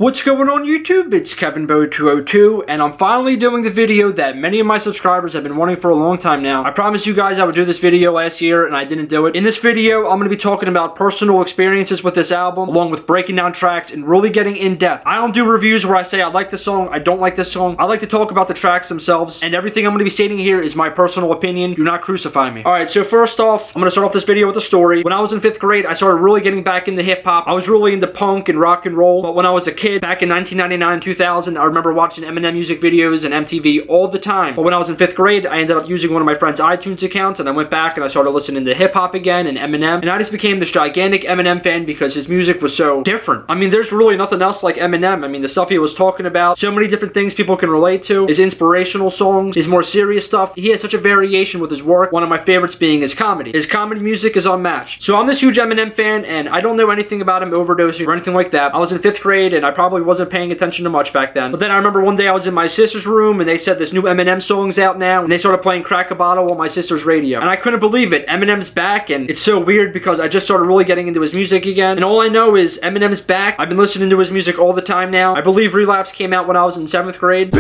What's going on YouTube? It's KevinBo202 and I'm finally doing the video that many of my subscribers have been wanting for a long time now. I promised you guys I would do this video last year and I didn't do it. In this video, I'm going to be talking about personal experiences with this album, along with breaking down tracks and really getting in depth. I don't do reviews where I say I like this song, I don't like this song. I like to talk about the tracks themselves, and everything I'm going to be stating here is my personal opinion. Do not crucify me. Alright, so first off, I'm going to start off this video with a story. When I was in 5th grade, I started really getting back into hip-hop. I was really into punk and rock and roll, but when I was a kid, back in 1999, 2000, I remember watching Eminem music videos and MTV all the time. But when I was in 5th grade, I ended up using one of my friend's iTunes accounts, and I went back and I started listening to hip-hop again and Eminem, and I just became this gigantic Eminem fan because his music was so different. I mean, there's really nothing else like Eminem. I mean, the stuff he was talking about, so many different things people can relate to, his inspirational songs, his more serious stuff. He has such a variation with his work, one of my favorites being his comedy. His comedy music is unmatched. So I'm this huge Eminem fan, and I don't know anything about him overdosing or anything like that. I was in 5th grade, and I probably wasn't paying attention to much back then. But then I remember one day I was in my sister's room, and they said this new Eminem song's out now, and they started playing Crack a Bottle on my sister's radio. And I couldn't believe it. Eminem's back, and it's so weird because I just started really getting into his music again. And all I know is Eminem's back. I've been listening to his music all the time now. I believe Relapse came out when I was in 7th grade.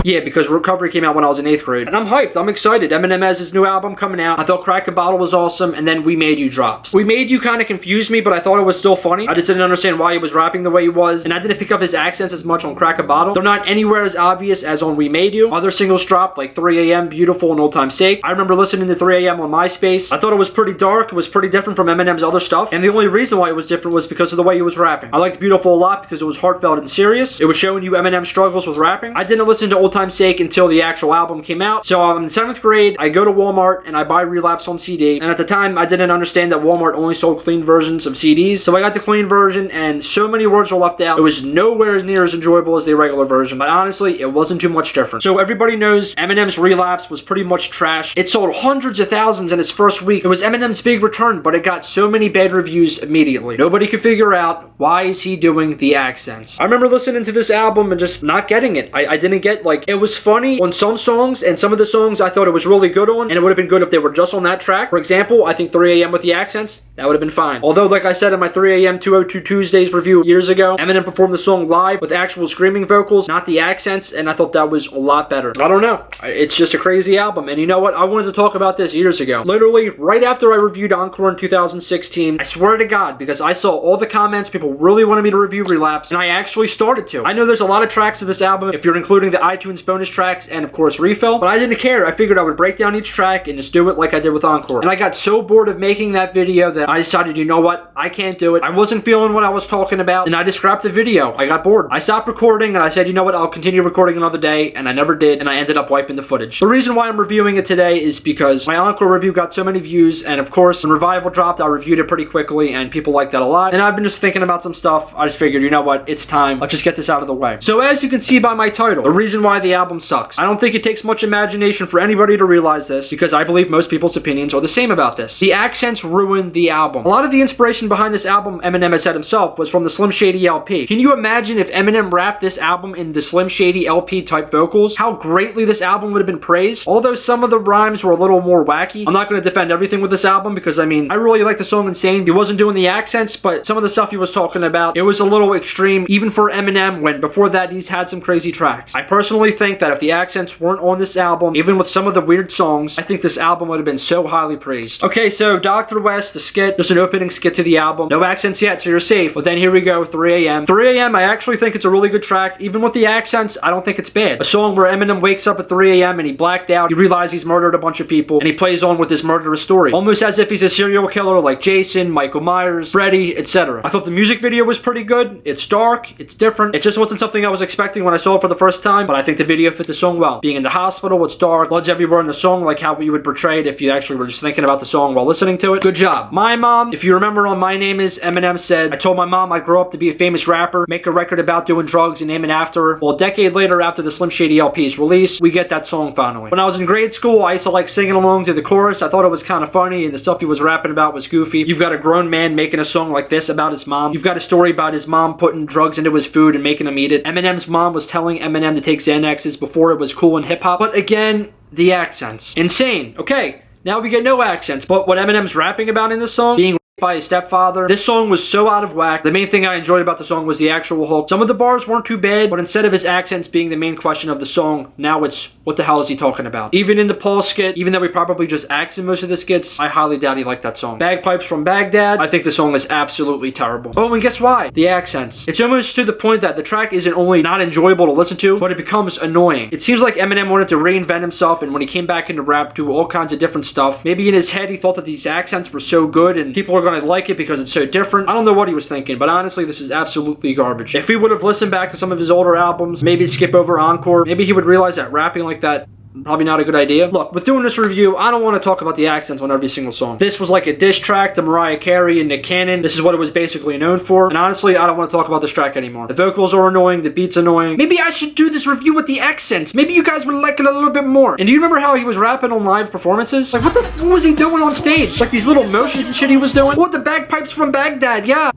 Yeah, because Recovery came out when I was in 8th grade. And I'm hyped. I'm excited. Eminem has his new album coming out. I thought Crack a Bottle was awesome, and then We Made You drops. We Made You kind of confused me, but I thought it was still funny. I just didn't understand why he was rapping the way he was, and I didn't pick up his accents as much on Crack a Bottle. They're not anywhere as obvious as on We Made You. Other singles dropped, like 3 AM, Beautiful, and Old Time Sake. I remember listening to 3 AM on MySpace. I thought it was pretty dark. It was pretty different from Eminem's other stuff, and the only reason why it was different was because of the way he was rapping. I liked Beautiful a lot because it was heartfelt and serious. It was showing you Eminem's struggles with rapping. I didn't listen to Old Time Sake until the actual album came out. So I'm in 7th grade, I go to Walmart and I buy Relapse on CD, and at the time I didn't understand that Walmart only sold clean versions of CDs, so I got the clean version and so many words were left out. It was nowhere near as enjoyable as the regular version, but honestly it wasn't too much different. So everybody knows Eminem's Relapse was pretty much trash. It sold hundreds of thousands in its first week. It was Eminem's big return, but it got so many bad reviews immediately. Nobody could figure out why is he doing the accents. I remember listening to this album and just not getting it. I didn't get, like, it was funny on some songs, and some of the songs I thought it was really good on, and it would have been good if they were just on that track. For example, I think 3 AM with the accents, that would have been fine. Although, like I said in my 3 AM 202 Tuesdays review years ago, Eminem performed the song live with actual screaming vocals, not the accents, and I thought that was a lot better. I don't know. It's just a crazy album, and you know what? I wanted to talk about this years ago. Literally, right after I reviewed Encore in 2016, I swear to God, because I saw all the comments, people really wanted me to review Relapse, and I actually started to. I know there's a lot of tracks to this album, if you're including the iTunes bonus tracks, and of course Refill, but I didn't care. I figured I would break down each track and just do it like I did with Encore. And I got so bored of making that video that I decided, you know what? I can't do it. I wasn't feeling what I was talking about, and I just scrapped the video. I got bored. I stopped recording, and I said, you know what? I'll continue recording another day, and I never did, and I ended up wiping the footage. The reason why I'm reviewing it today is because my Encore review got so many views, and of course, when Revival dropped, I reviewed it pretty quickly, and people liked that a lot. And I've been just thinking about some stuff. I just figured, you know what? It's time. Let's just get this out of the way. So as you can see by my title, the reason why the album sucks. I don't think it takes much imagination for anybody to realize this, because I believe most people's opinions are the same about this. The accents ruined the album. A lot of the inspiration behind this album, Eminem has said himself, was from the Slim Shady LP. Can you imagine if Eminem rapped this album in the Slim Shady LP type vocals? How greatly this album would have been praised. Although some of the rhymes were a little more wacky. I'm not going to defend everything with this album because, I mean, I really like the song Insane. He wasn't doing the accents, but some of the stuff he was talking about, it was a little extreme, even for Eminem, when before that he's had some crazy tracks. I personally think that if the accents weren't on this album, even with some of the weird songs, I think this album would have been so highly praised. Okay, so Dr. West, the skit, just an opening skit to the album. No accents yet, so you're safe. But then here we go, 3 AM. 3 AM, I actually think it's a really good track. Even with the accents, I don't think it's bad. A song where Eminem wakes up at 3 AM and he blacked out, he realizes he's murdered a bunch of people, and he plays on with his murderous story. Almost as if he's a serial killer like Jason, Michael Myers, Freddy, etc. I thought the music video was pretty good. It's dark, it's different. It just wasn't something I was expecting when I saw it for the first time, but I think the video fit the song well. Being in the hospital, it's dark, blood's everywhere in the song, like how you would portray it if you actually were just thinking about the song while listening to it. Good job. My mom, if you remember on My Name Is, Eminem said, I told my mom I'd grow up to be a famous rapper, make a record about doing drugs and name it after her. Well, a decade later after the Slim Shady LP's release, we get that song finally. When I was in grade school, I used to like singing along to the chorus. I thought it was kind of funny, and the stuff he was rapping about was goofy. You've got a grown man making a song like this about his mom. You've got a story about his mom putting drugs into his food and making him eat it. Eminem's mom was telling Eminem to take Xanaxes before it was cool in hip-hop. But again, the accents. Insane. Okay, now we get no accents, but what Eminem's rapping about in this song, being by his stepfather. This song was so out of whack. The main thing I enjoyed about the song was the actual hook. Some of the bars weren't too bad, but instead of his accents being the main question of the song, now it's, what the hell is he talking about? Even in the Paul skit, even though he probably just acts in most of the skits, I highly doubt he liked that song. Bagpipes from Baghdad, I think the song is absolutely terrible. Oh, and guess why? The accents. It's almost to the point that the track isn't only not enjoyable to listen to, but it becomes annoying. It seems like Eminem wanted to reinvent himself, and when he came back into rap, do all kinds of different stuff. Maybe in his head he thought that these accents were so good and people are gonna like it because it's so different. I don't know what he was thinking, but honestly, this is absolutely garbage. If he would have listened back to some of his older albums, maybe skip over Encore, maybe he would realize that rapping like that probably not a good idea. Look, with doing this review, I don't want to talk about the accents on every single song. This was like a diss track to Mariah Carey and Nick Cannon. This is what it was basically known for. And honestly, I don't want to talk about this track anymore. The vocals are annoying. The beat's annoying. Maybe I should do this review with the accents. Maybe you guys would like it a little bit more. And do you remember how he was rapping on live performances? Like, what the f was he doing on stage? Like these little motions and shit he was doing? Oh, the bagpipes from Baghdad, yeah.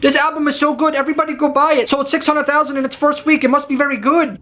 This album is so good, everybody go buy it. Sold 600,000 in its first week. It must be very good.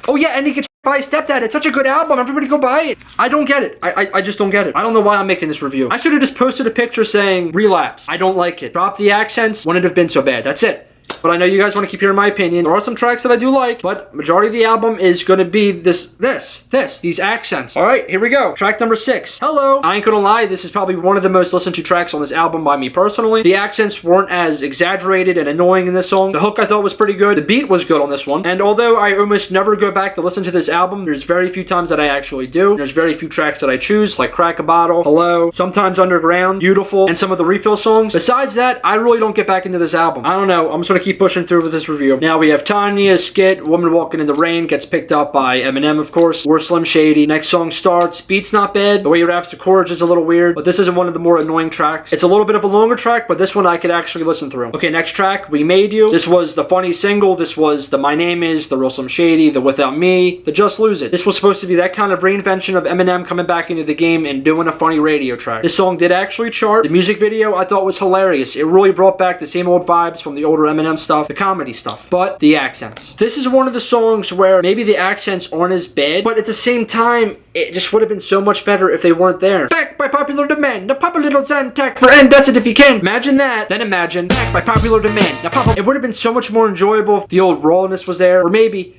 Oh yeah, and he gets by his stepdad. It's such a good album. Everybody go buy it. I don't get it. I just don't get it. I don't know why I'm making this review. I should have just posted a picture saying, Relapse. I don't like it. Drop the accents. Wouldn't have been so bad. That's it. But I know you guys want to keep hearing my opinion. There are some tracks that I do like, but majority of the album is going to be these accents. All right, here we go. Track number 6. Hello. I ain't gonna lie, this is probably one of the most listened to tracks on this album by me personally. The accents weren't as exaggerated and annoying in this song. The hook I thought was pretty good. The beat was good on this one. And although I almost never go back to listen to this album, there's very few times that I actually do. There's very few tracks that I choose, like Crack a Bottle, Hello, sometimes Underground, Beautiful, and some of the Refill songs. Besides that, I really don't get back into this album. I don't know. I'm just gonna keep pushing through with this review. Now we have Tanya, skit, Woman Walking in the Rain, gets picked up by Eminem, of course, or Slim Shady. Next song starts. Beat's not bad. The way he raps the chords is a little weird, but this isn't one of the more annoying tracks. It's a little bit of a longer track, but this one I could actually listen through. Okay, next track, We Made You. This was the funny single. This was the My Name Is, the Real Slim Shady, the Without Me, the Just Lose It. This was supposed to be that kind of reinvention of Eminem coming back into the game and doing a funny radio track. This song did actually chart. The music video I thought was hilarious. It really brought back the same old vibes from the older Eminem stuff, the comedy stuff, but the accents. This is one of the songs where maybe the accents aren't as bad, but at the same time, it just would have been so much better if they weren't there. Back by popular demand, now pop a little Zantac for end, that's it if you can. Imagine that, then imagine, back by popular demand, now pop a... It would have been so much more enjoyable if the old rawness was there, or maybe,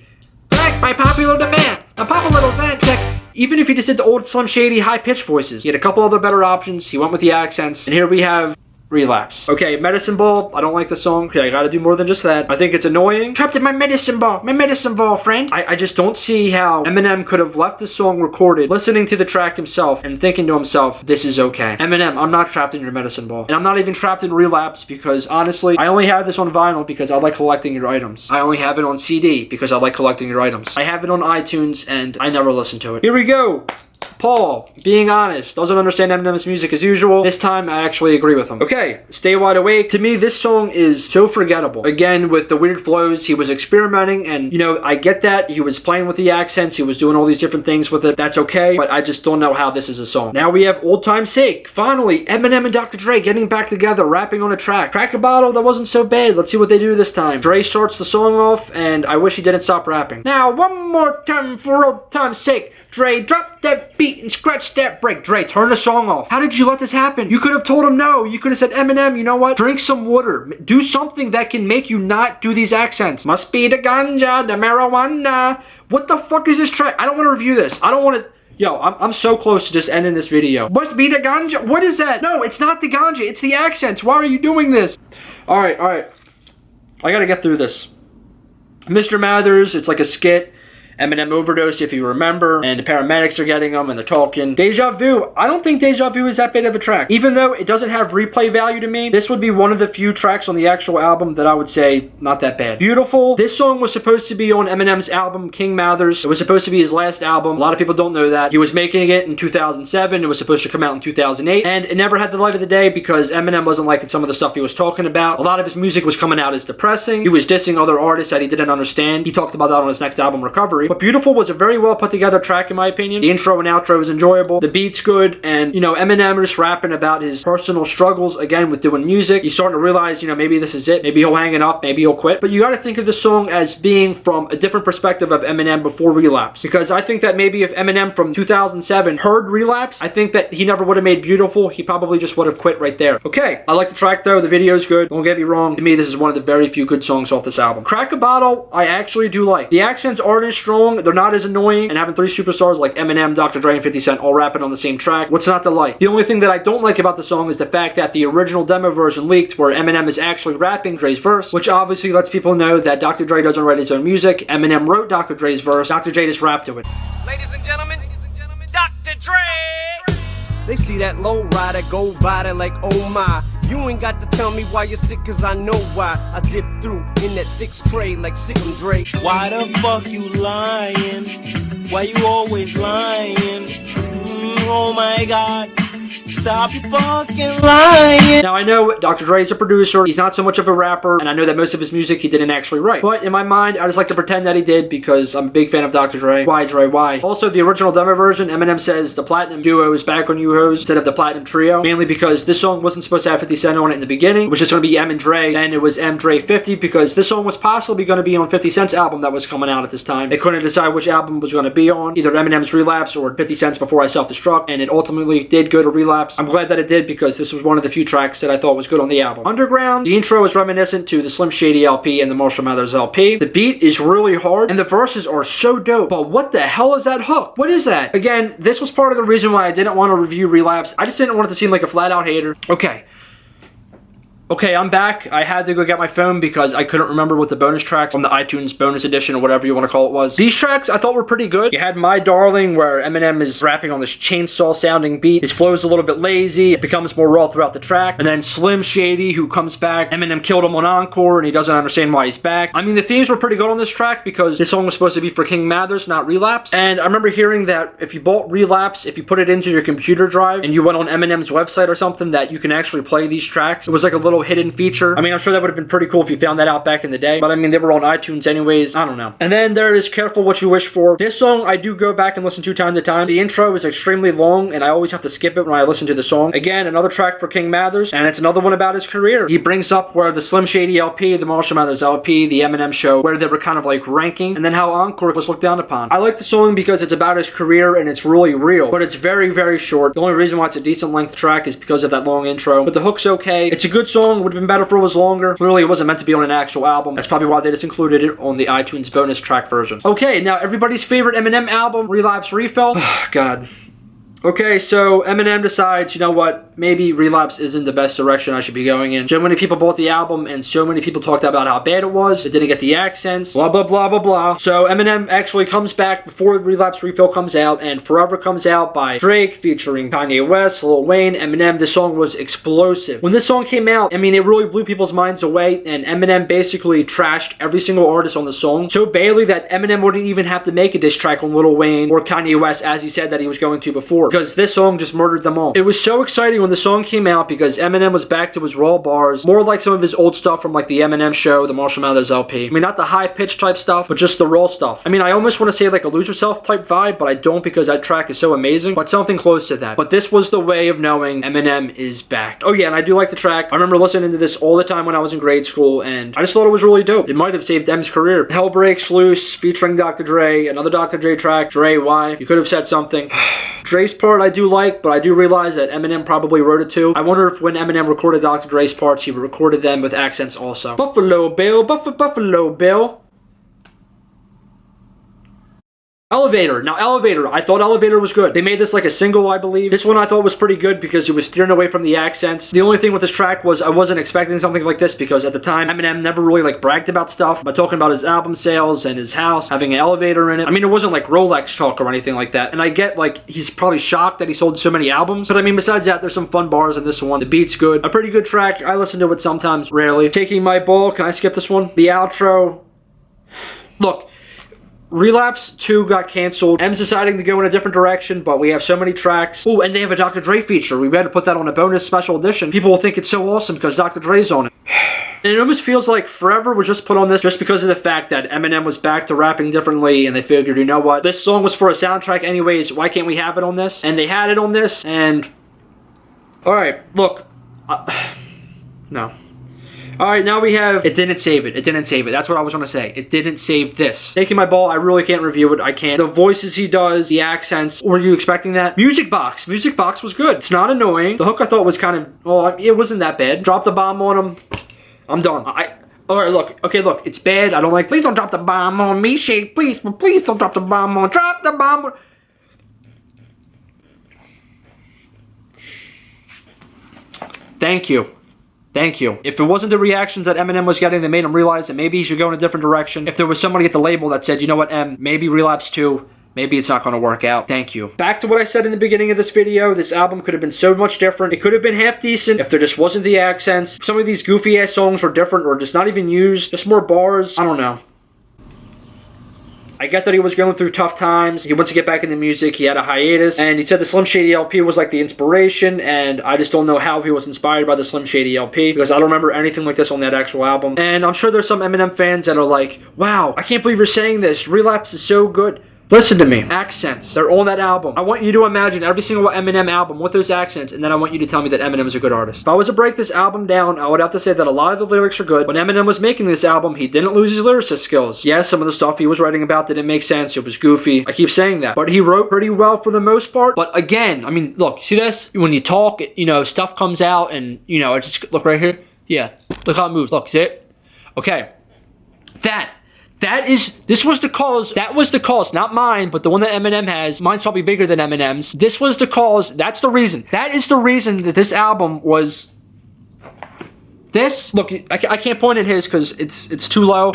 back by popular demand, now pop a little Zantac. Even if he just did the old Slim Shady high-pitched voices, he had a couple other better options, he went with the accents, and here we have Relapse. Okay, Medicine Ball. I don't like the song. Okay, I gotta do more than just that. I think it's annoying. Trapped in my medicine ball, friend. I just don't see how Eminem could have left the song recorded, listening to the track himself, and thinking to himself, this is okay. Eminem, I'm not trapped in your medicine ball. And I'm not even trapped in Relapse because, honestly, I only have this on vinyl because I like collecting your items. I only have it on CD because I like collecting your items. I have it on iTunes, and I never listen to it. Here we go. Paul, being honest, doesn't understand Eminem's music as usual. This time, I actually agree with him. Okay, Stay Wide Awake. To me, this song is so forgettable. Again, with the weird flows, he was experimenting, and, you know, I get that. He was playing with the accents. He was doing all these different things with it. That's okay, but I just don't know how this is a song. Now we have Old Time's Sake. Finally, Eminem and Dr. Dre getting back together, rapping on a track. Crack a Bottle, that wasn't so bad. Let's see what they do this time. Dre starts the song off, and I wish he didn't stop rapping. Now, one more time for Old Time's Sake. Dre, drop that beat and scratch that break. Dre, turn the song off. How did you let this happen? You could have told him no. You could have said, Eminem, you know what? Drink some water. Do something that can make you not do these accents. Must be the ganja, the marijuana. What the fuck is this track? I don't want to review this. I don't want to... Yo, I'm so close to just ending this video. Must be the ganja. What is that? No, it's not the ganja. It's the accents. Why are you doing this? All right. I gotta get through this. Mr. Mathers, it's like a skit. Eminem overdosed, if you remember, and the paramedics are getting him, and they're talking. Deja Vu. I don't think Deja Vu is that big of a track. Even though it doesn't have replay value to me, this would be one of the few tracks on the actual album that I would say not that bad. Beautiful. This song was supposed to be on Eminem's album, King Mathers. It was supposed to be his last album. A lot of people don't know that. He was making it in 2007. It was supposed to come out in 2008, and it never had the light of the day because Eminem wasn't liking some of the stuff he was talking about. A lot of his music was coming out as depressing. He was dissing other artists that he didn't understand. He talked about that on his next album, Recovery. But Beautiful was a very well put together track in my opinion. The intro and outro is enjoyable. The beat's good, and you know, Eminem is rapping about his personal struggles again with doing music. He's starting to realize, you know, maybe this is it. Maybe he'll hang it up. Maybe he'll quit. But you got to think of the song as being from a different perspective of Eminem before Relapse. Because I think that maybe if Eminem from 2007 heard Relapse, I think that he never would have made Beautiful. He probably just would have quit right there. Okay, I like the track though. The video's good. Don't get me wrong. To me, this is one of the very few good songs off this album. Crack a Bottle, I actually do like. The accents aren't as strong. They're not as annoying. And having three superstars like Eminem, Dr. Dre, and 50 Cent all rapping on the same track, what's not to like? The only thing that I don't like about the song is the fact that the original demo version leaked where Eminem is actually rapping Dre's verse, which obviously lets people know that Dr. Dre doesn't write his own music. Eminem wrote Dr. Dre's verse. Dr. J just rapped to it. Ladies and gentlemen, Dr. Dre! They see that low rider go by there like, oh my. You ain't got to tell me why you're sick, cause I know why. I dip through in that 6 tray like Sick'em Dre. Why the fuck you lying? Why you always lying? Oh my God. Stop you fucking lying. Now I know Dr. Dre is a producer, he's not so much of a rapper, and I know that most of his music he didn't actually write. But in my mind, I just like to pretend that he did because I'm a big fan of Dr. Dre. Why, Dre, why? Also, the original demo version, Eminem says the Platinum Duo is back on U-Hos instead of the Platinum Trio, mainly because this song wasn't supposed to have 50 Cent on it in the beginning. It was just going to be M and Dre, then it was M, Dre, 50, because this song was possibly going to be on 50 Cent's album that was coming out at this time. They couldn't decide which album was going to be on, either Eminem's Relapse or 50 Cent's Before I Self-Destruct, and it ultimately did go to Relapse. I'm glad that it did because this was one of the few tracks that I thought was good on the album. Underground, the intro is reminiscent to the Slim Shady LP and the Marshall Mathers LP. The beat is really hard and the verses are so dope, but what the hell is that hook? What is that? Again, this was part of the reason why I didn't want to review Relapse. I just didn't want it to seem like a flat out hater. Okay, I'm back. I had to go get my phone because I couldn't remember what the bonus track from the iTunes bonus edition or whatever you want to call it was. These tracks I thought were pretty good. You had My Darling where Eminem is rapping on this chainsaw sounding beat. His flow's a little bit lazy. It becomes more raw throughout the track. And then Slim Shady who comes back. Eminem killed him on Encore and he doesn't understand why he's back. I mean, the themes were pretty good on this track because this song was supposed to be for King Mathers, not Relapse. And I remember hearing that if you bought Relapse, if you put it into your computer drive and you went on Eminem's website or something, that you can actually play these tracks. It was like a little hidden feature. I mean, I'm sure that would have been pretty cool if you found that out back in the day. But I mean, they were on iTunes anyways. I don't know. And then there is Careful What You Wish For. This song I do go back and listen to time to time. The intro is extremely long and I always have to skip it when I listen to the song. Again, another track for King Mathers. And it's another one about his career. He brings up where the Slim Shady LP, the Marshall Mathers LP, the Eminem Show, where they were kind of like ranking. And then how Encore was looked down upon. I like the song because it's about his career and it's really real. But it's very, very short. The only reason why it's a decent length track is because of that long intro. But the hook's okay. It's a good song. Would have been better if it was longer. Clearly, it wasn't meant to be on an actual album. That's probably why they just included it on the iTunes bonus track version. Okay, now everybody's favorite Eminem album, Relapse Refill. God. Okay, so Eminem decides, you know what, maybe Relapse isn't the best direction I should be going in. So many people bought the album, and so many people talked about how bad it was. It didn't get the accents, blah, blah, blah, blah, blah. So Eminem actually comes back before Relapse Refill comes out, and Forever comes out by Drake, featuring Kanye West, Lil Wayne, Eminem. This song was explosive. When this song came out, I mean, it really blew people's minds away, and Eminem basically trashed every single artist on the song so badly that Eminem wouldn't even have to make a diss track on Lil Wayne or Kanye West as he said that he was going to before, because this song just murdered them all. It was so exciting when the song came out because Eminem was back to his raw bars, more like some of his old stuff from like the Eminem Show, the Marshall Mathers LP. I mean, not the high-pitched type stuff, but just the raw stuff. I mean, I almost want to say like a Lose Yourself type vibe, but I don't because that track is so amazing, but something close to that. But this was the way of knowing Eminem is back. Oh yeah, and I do like the track. I remember listening to this all the time when I was in grade school, and I just thought it was really dope. It might have saved Em's career. Hell Breaks Loose, featuring Dr. Dre, another Dr. Dre track, Dre, why? You could have said something. Dre's part I do like, but I do realize that Eminem probably wrote it too. I wonder if when Eminem recorded Dr. Dre's parts, he recorded them with accents also. Buffalo Bill, Buffalo Bill. Elevator. Now, Elevator. I thought Elevator was good. They made this like a single, I believe. This one I thought was pretty good because it was steering away from the accents. The only thing with this track was I wasn't expecting something like this because at the time, Eminem never really like bragged about stuff, but talking about his album sales and his house having an elevator in it. I mean, it wasn't like Rolex talk or anything like that. And I get like he's probably shocked that he sold so many albums. But I mean, besides that, there's some fun bars in this one. The beat's good. A pretty good track. I listen to it sometimes, rarely. Taking My Ball. Can I skip this one? The outro. Look. Relapse 2 got canceled. M's deciding to go in a different direction, but we have so many tracks. Oh, and they have a Dr. Dre feature. We better put that on a bonus special edition. People will think it's so awesome because Dr. Dre's on it. And it almost feels like Forever was just put on this just because of the fact that Eminem was back to rapping differently, and they figured, you know what, this song was for a soundtrack anyways, why can't we have it on this? And they had it on this, and... Alright, look. No. Alright, now we have... It didn't save it. It didn't save it. That's what I was going to say. It didn't save this. Taking My Ball, I really can't review it. I can't. The voices he does, the accents. Were you expecting that? Music Box. Music Box was good. It's not annoying. The hook I thought was kind of... Well, it wasn't that bad. Drop the bomb on him. I'm done. Alright, look. Okay, look. It's bad. I don't like... Please don't drop the bomb on me, Shade. Please don't drop the bomb on... Drop the bomb on... Thank you. Thank you. If it wasn't the reactions that Eminem was getting that made him realize that maybe he should go in a different direction, if there was somebody at the label that said, you know what, maybe Relapse 2, maybe it's not going to work out. Thank you. Back to what I said in the beginning of this video, this album could have been so much different. It could have been half decent if there just wasn't the accents. Some of these goofy ass songs were different or just not even used. Just more bars. I don't know. I get that he was going through tough times. He wants to get back into music. He had a hiatus. And he said the Slim Shady LP was like the inspiration. And I just don't know how he was inspired by the Slim Shady LP. Because I don't remember anything like this on that actual album. And I'm sure there's some Eminem fans that are like, wow, I can't believe you're saying this. Relapse is so good. Listen to me. Accents. They're on that album. I want you to imagine every single Eminem album with those accents, and then I want you to tell me that Eminem is a good artist. If I was to break this album down, I would have to say that a lot of the lyrics are good. When Eminem was making this album, he didn't lose his lyricist skills. Yes, some of the stuff he was writing about didn't make sense. It was goofy. I keep saying that. But he wrote pretty well for the most part. But again, I mean, look, see this? When you talk, you know, stuff comes out, and, you know, it just, look right here. Yeah. Look how it moves. Look, see it? Okay. This was the cause, that was the cause, not mine, but the one that Eminem has. Mine's probably bigger than Eminem's. This was the cause, that's the reason. That is the reason that this album was... This, look, I can't point at his because it's too low.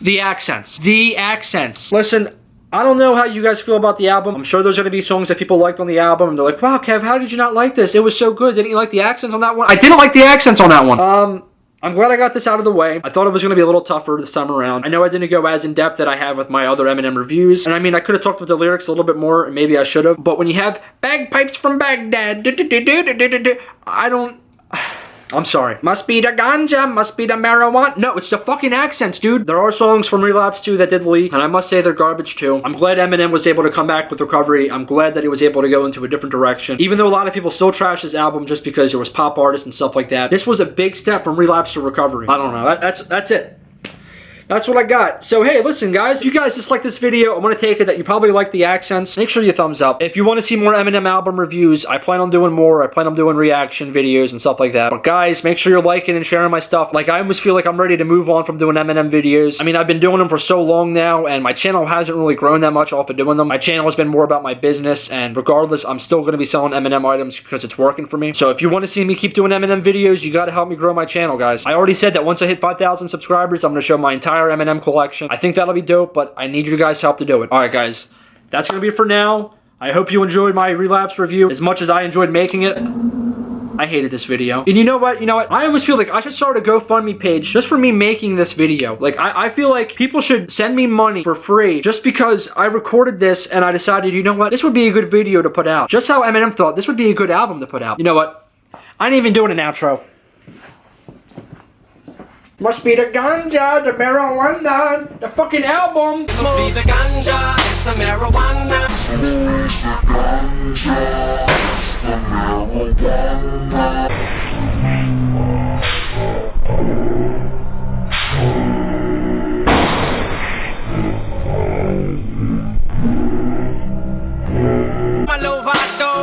The accents. The accents. Listen, I don't know how you guys feel about the album. I'm sure there's going to be songs that people liked on the album, and they're like, wow, Kev, how did you not like this? It was so good. Didn't you like the accents on that one? I didn't like the accents on that one. I'm glad I got this out of the way. I thought it was going to be a little tougher this time around. I know I didn't go as in-depth that I have with my other Eminem reviews. And I mean, I could have talked with the lyrics a little bit more, and maybe I should have. But when you have bagpipes from Baghdad, I don't... I'm sorry. Must be the ganja, must be the marijuana. No, it's the fucking accents, dude. There are songs from Relapse 2 that did leak, and I must say they're garbage too. I'm glad Eminem was able to come back with Recovery. I'm glad that he was able to go into a different direction. Even though a lot of people still trash this album just because there was pop artists and stuff like that, this was a big step from Relapse to Recovery. I don't know. That's it. That's what I got. So, hey, listen, guys. If you guys just like this video, I want to take it that you probably like the accents. Make sure you thumbs up. If you want to see more Eminem album reviews, I plan on doing more. I plan on doing reaction videos and stuff like that. But, guys, make sure you're liking and sharing my stuff. Like, I almost feel like I'm ready to move on from doing Eminem videos. I mean, I've been doing them for so long now, and my channel hasn't really grown that much off of doing them. My channel has been more about my business, and regardless, I'm still going to be selling Eminem items because it's working for me. So, if you want to see me keep doing Eminem videos, you got to help me grow my channel, guys. I already said that once I hit 5,000 subscribers, I'm going to show my entire Eminem collection. I think that'll be dope, but I need you guys' help to do it. Alright, guys. That's going to be it for now. I hope you enjoyed my Relapse review as much as I enjoyed making it. I hated this video. And you know what? I almost feel like I should start a GoFundMe page just for me making this video. Like, I feel like people should send me money for free just because I recorded this and I decided, you know what? This would be a good video to put out. Just how Eminem thought this would be a good album to put out. You know what? I ain't even doing an outro. Must be the ganja, the marijuana, the fucking album. Must be the ganja, it's the marijuana. Must be the ganja, it's the marijuana.